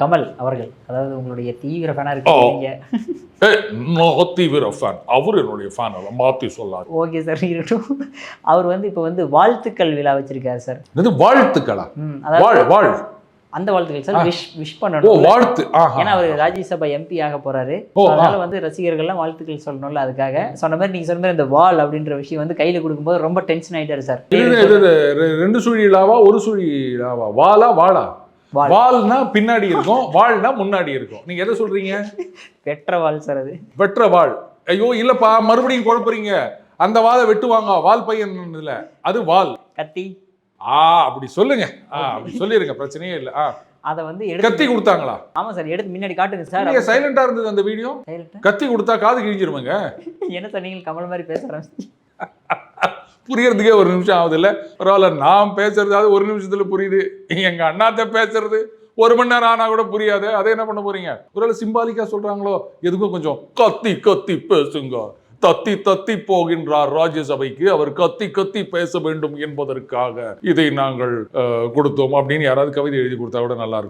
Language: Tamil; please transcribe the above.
கமல் அவர்கள், அதாவது உங்களுடைய தீவிர ஃபேனா இருக்கீங்க. தீவிர ஃபேன். அவர் என்னுடைய ஃபேன், அதை மாற்றி சொல்லாது. ஓகே சார், இருக்கட்டும். அவர் வந்து இப்போ வந்து வாழ்த்துக்கள் விழா வச்சிருக்காரு சார். இது வாழ்த்துக்களா? அதாவது வாழ் அந்த வாழ்த்துக்கள் சார், விஷ் பண்ணணும். ஓ, வாழ்த்து. ஏன்னா அவர் ராஜ்யசபா எம்பி ஆக போறாரு. அதனால வந்து ரசிகர்கள்லாம் வாழ்த்துக்கள் சொல்லணும்ல, அதுக்காக சொன்ன மாதிரி நீங்க சொன்ன மாதிரி இந்த வால் அப்படின்ற விஷயம் வந்து கையில கொடுக்கும்போது ரொம்ப டென்ஷன் ஆயிட்டாரு சார். ரெண்டு சுழி இலாவா, ஒரு சுழி இலாவா? வாலா வாளா? வால்னா பின்னாடி இருக்கும், வாழ்னா முன்னாடி இருக்கும். நீங்க எதை சொல்றீங்க? வெற்ற வால் சார். அது வெற்ற வால். ஐயோ இல்லப்பா, மறுபடியும் குழப்பறீங்க. அந்த வாலை வெட்டுவாங்க, வால் பையன் இல்ல, அது வால். கத்தி. அப்படி சொல்லுங்க. அப்படி சொல்லிருங்க, பிரச்சனையே இல்ல. அத வந்து கத்தி கொடுத்தாங்களா? ஆமா சார், எடுத்து முன்னாடி காட்டுங்க சார். நீங்க சைலண்டா இருந்தது அந்த வீடியோ. கத்தி கொடுத்தா காது கிழிஞ்சிருமாங்க. என்ன சார் நீங்க கமல் மாதிரி பேசுறேன். புரியறதுக்கே ஒரு நிமிஷம் ஆகுது இல்ல? பரவாயில்ல, நான் பேசுறதாவது ஒரு நிமிஷத்துல புரியுது. எங்க அண்ணாத்த பேசுறது 1 மணி நேரம் ஆனா கூட புரியாது. அதை என்ன பண்ண போறீங்க? ஒருவேளை சிம்பாலிக்கா சொல்றாங்களோ? எதுக்கும் கொஞ்சம் கத்தி கத்தி பேசுங்க. தத்தி தத்தி போகின்றார் ராஜ்யசபைக்கு, அவர் கத்தி கத்தி பேச வேண்டும் என்பதற்காக இதை நாங்கள் கொடுத்தோம் அப்படின்னு யாராவது கவிதை எழுதி கொடுத்தா கூட நல்லா இருக்கும்.